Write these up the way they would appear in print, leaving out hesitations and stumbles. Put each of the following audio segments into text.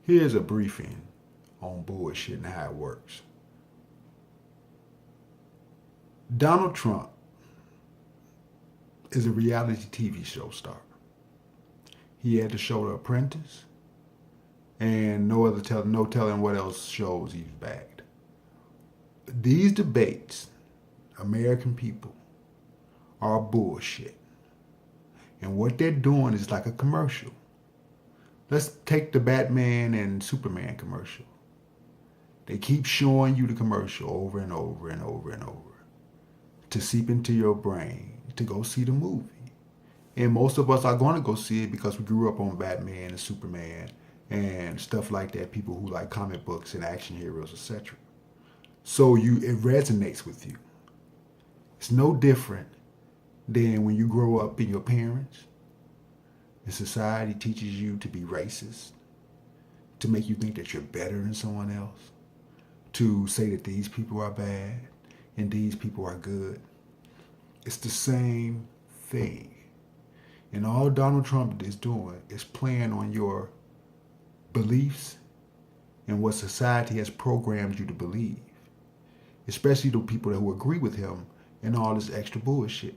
Here's a briefing on bullshit and how it works. Donald Trump is a reality TV show star. He had the show The Apprentice, and no telling what else shows he's bagged. These debates, American people, are bullshit. And what they're doing is like a commercial. Let's take the Batman and Superman commercial. They keep showing you the commercial over and over and over and over to seep into your brain to go see the movie. And most of us are going to go see it because we grew up on Batman and Superman and stuff like that, people who like comic books and action heroes, etc. So it resonates with you. It's no different than when you grow up and your parents and society teaches you to be racist, to make you think that you're better than someone else, to say that these people are bad and these people are good. It's the same thing. And all Donald Trump is doing is playing on your beliefs and what society has programmed you to believe, especially the people who agree with him and all this extra bullshit.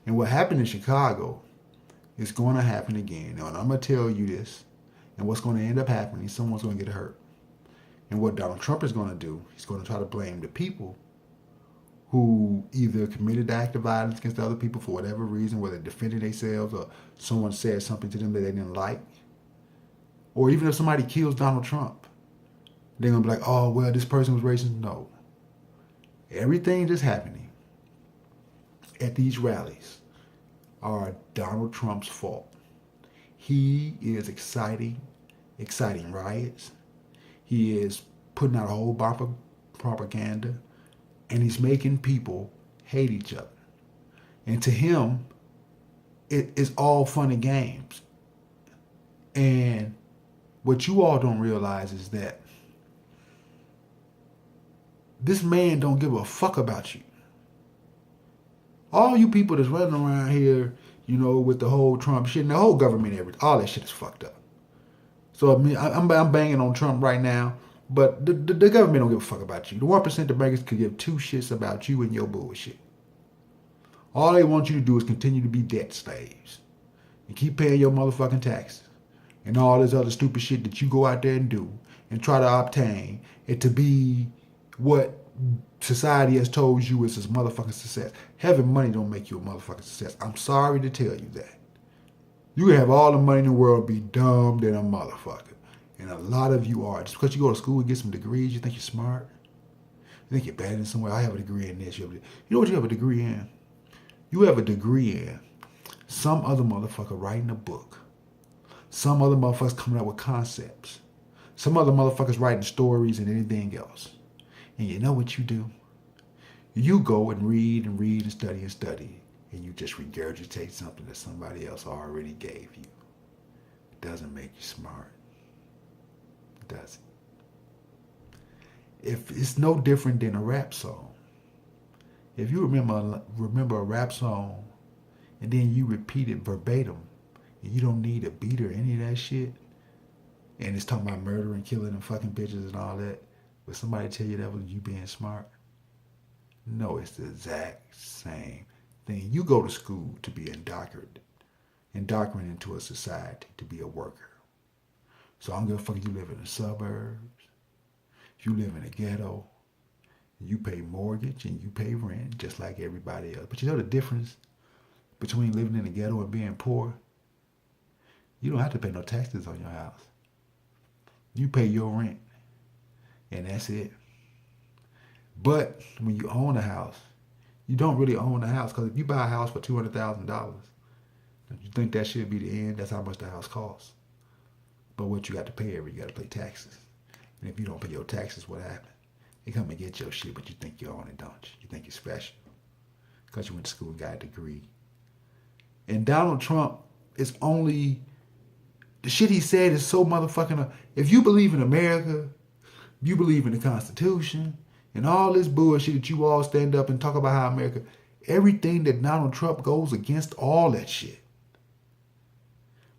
And what happened in Chicago is going to happen again. Now, and I'm going to tell you this, and what's going to end up happening, someone's going to get hurt. And what Donald Trump is going to do, he's going to try to blame the people who either committed the act of violence against other people for whatever reason, whether defending themselves or someone said something to them that they didn't like. Or even if somebody kills Donald Trump, they're going to be like, oh, well, this person was racist. No. Everything that's happening at these rallies are Donald Trump's fault. He is exciting riots. He is putting out a whole bunch of propaganda, and he's making people hate each other. And to him, it is all fun and games. And what you all don't realize is that this man don't give a fuck about you. All you people that's running around here, with the whole Trump shit and the whole government, everything, all that shit is fucked up. So I'm banging on Trump right now, but the government don't give a fuck about you. The 1% of bankers could give two shits about you and your bullshit. All they want you to do is continue to be debt slaves and keep paying your motherfucking taxes and all this other stupid shit that you go out there and do and try to obtain it to be what society has told you is this motherfucking success. Having money don't make you a motherfucking success. I'm sorry to tell you that. You can have all the money in the world and be dumb than a motherfucker. And a lot of you are. Just because you go to school and get some degrees, you think you're smart? You think you're better than somewhere? I have a degree in this. You know what you have a degree in? You have a degree in some other motherfucker writing a book. Some other motherfuckers coming up with concepts. Some other motherfuckers writing stories and anything else. And you know what you do? You go and read and study, and you just regurgitate something that somebody else already gave you. It doesn't make you smart. It doesn't. If it's no different than a rap song. If you remember a rap song and then you repeat it verbatim and you don't need a beat or any of that shit, and it's talking about murder and killing and fucking bitches and all that, would somebody tell you that was you being smart? No, it's the exact same thing. You go to school to be indoctrinated into a society, to be a worker. So I don't give a fuck if you live in the suburbs, if you live in a ghetto, you pay mortgage and you pay rent just like everybody else. But you know the difference between living in a ghetto and being poor? You don't have to pay no taxes on your house. You pay your rent. And that's it. But when you own a house, you don't really own a house, because if you buy a house for $200,000, don't you think that should be the end? That's how much the house costs. But what you got to pay you got to pay taxes. And if you don't pay your taxes, what happens? They come and get your shit, but you think you own it, don't you? You think you're special because you went to school and got a degree. And Donald Trump is only, the shit he said is so motherfucking, if you believe in America, you believe in the Constitution and all this bullshit that you all stand up and talk about how America, everything that Donald Trump goes against all that shit.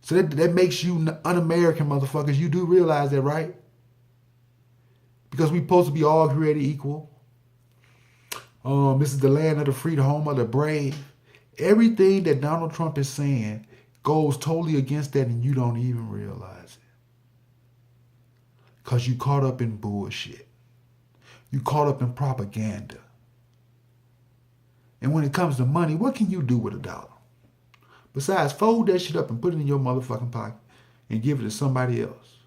So that makes you un-American, motherfuckers. You do realize that, right? Because we supposed to be all created equal. This is the land of the free, the home of the brave. Everything that Donald Trump is saying goes totally against that, and you don't even realize it. Because you caught up in bullshit. You caught up in propaganda. And when it comes to money, what can you do with $1? Besides, fold that shit up and put it in your motherfucking pocket and give it to somebody else.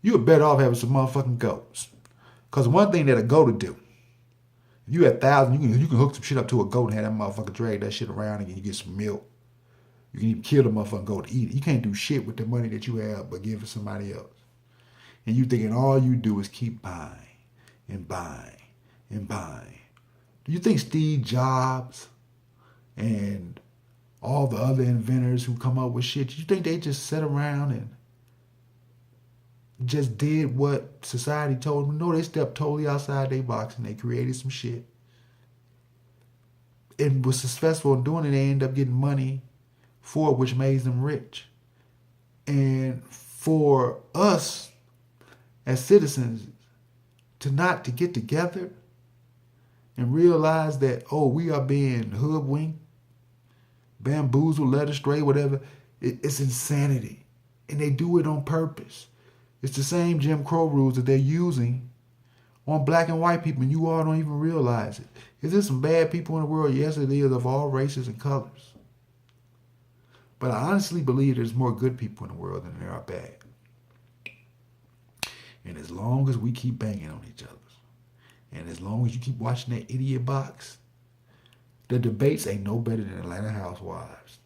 You're better off having some motherfucking goats. Because one thing that a goat would do, if you had 1,000, you can hook some shit up to a goat and have that motherfucker drag that shit around and you get some milk. You can even kill the motherfucking goat to eat it. You can't do shit with the money that you have but give it to somebody else. And you thinking all you do is keep buying and buying and buying. Do you think Steve Jobs and all the other inventors who come up with shit, you think they just sat around and just did what society told them? No, they stepped totally outside their box and they created some shit. And was successful in doing it. They ended up getting money for it, which made them rich. And for us as citizens to get together and realize that, oh, we are being hoodwinked, bamboozled, led astray, whatever, it's insanity. And they do it on purpose. It's the same Jim Crow rules that they're using on black and white people, and you all don't even realize it. Is there some bad people in the world? Yes, it is, of all races and colors. But I honestly believe there's more good people in the world than there are bad. And as long as we keep banging on each other, and as long as you keep watching that idiot box, the debates ain't no better than Atlanta Housewives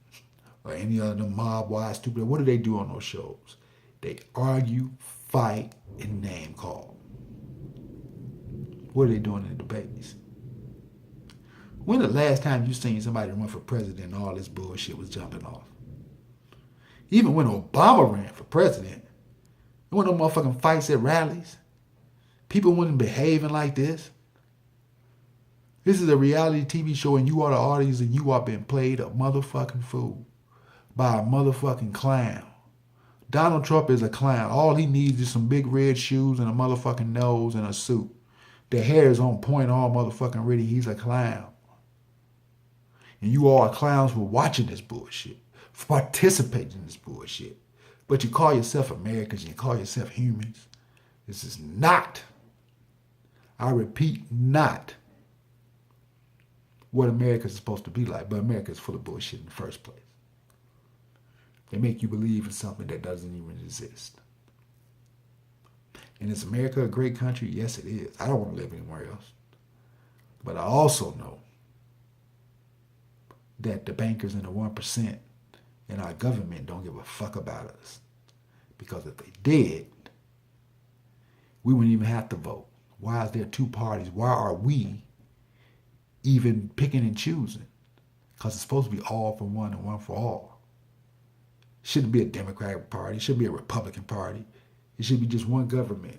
or any other mob wives, stupid. What do they do on those shows? They argue, fight, and name call. What are they doing in the debates? When the last time you seen somebody run for president and all this bullshit was jumping off? Even when Obama ran for president, there weren't no motherfucking fights at rallies. People weren't behaving like this. This is a reality TV show and you are the audience and you are being played a motherfucking fool by a motherfucking clown. Donald Trump is a clown. All he needs is some big red shoes and a motherfucking nose and a suit. The hair is on point all motherfucking ready. He's a clown. And you all are clowns for watching this bullshit, for participating in this bullshit. But you call yourself Americans and you call yourself humans. This is not, I repeat, not what America is supposed to be like. But America is full of bullshit in the first place. They make you believe in something that doesn't even exist. And is America a great country? Yes, it is. I don't want to live anywhere else. But I also know that the bankers and the 1% in our government don't give a fuck about us. Because if they did, we wouldn't even have to vote. Why is there two parties? Why are we even picking and choosing? Because it's supposed to be all for one and one for all. It shouldn't be a Democratic party. It shouldn't be a Republican party. It should be just one government.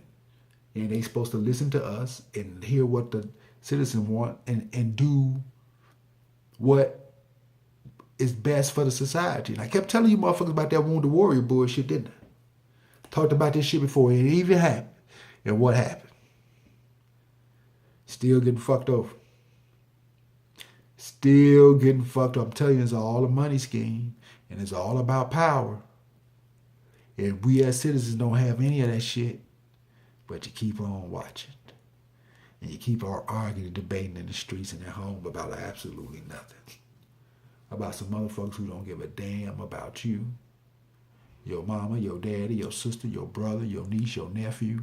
And they're supposed to listen to us and hear what the citizens want and do what is best for the society. And I kept telling you motherfuckers about that Wounded Warrior bullshit, didn't I? Talked about this shit before it even happened. And what happened? Still getting fucked over. Still getting fucked up. I'm telling you, it's all a money scheme. And it's all about power. And we as citizens don't have any of that shit. But you keep on watching. And you keep on arguing and debating in the streets and at home about absolutely nothing. About some motherfuckers who don't give a damn about you. Your mama, your daddy, your sister, your brother, your niece, your nephew.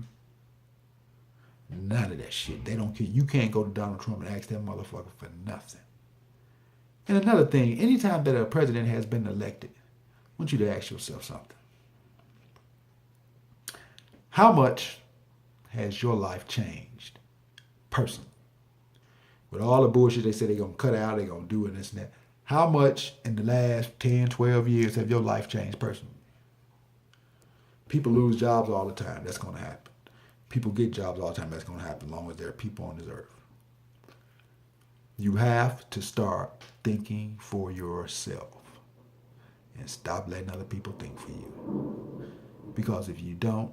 None of that shit. They don't care. You can't go to Donald Trump and ask that motherfucker for nothing. And another thing, anytime that a president has been elected, I want you to ask yourself something. How much has your life changed personally? With all the bullshit they say they're going to cut out, they're going to do and this and that. How much in the last 10, 12 years have your life changed personally? People lose jobs all the time. That's going to happen. People get jobs all the time. That's going to happen as long as there are people on this earth. You have to start thinking for yourself. and stop letting other people think for you. Because if you don't,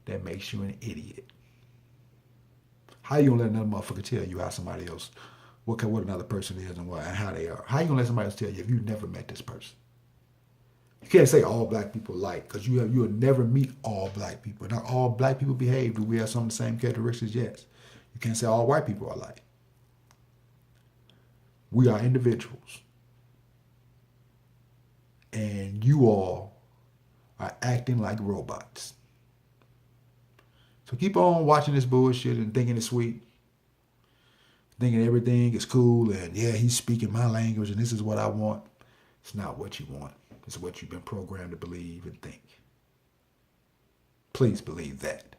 that makes you an idiot. How you gonna let another motherfucker tell you how somebody else, what another person is and how they are? How you gonna let somebody else tell you if you never met this person? You can't say all black people like, because you'll never meet all black people. Not all black people behave. Do we have some of the same characteristics? Yes. You can't say all white people are like. We are individuals. And you all are acting like robots. So keep on watching this bullshit and thinking it's sweet. Thinking everything is cool and yeah, he's speaking my language and this is what I want. It's not what you want. It's what you've been programmed to believe and think. Please believe that.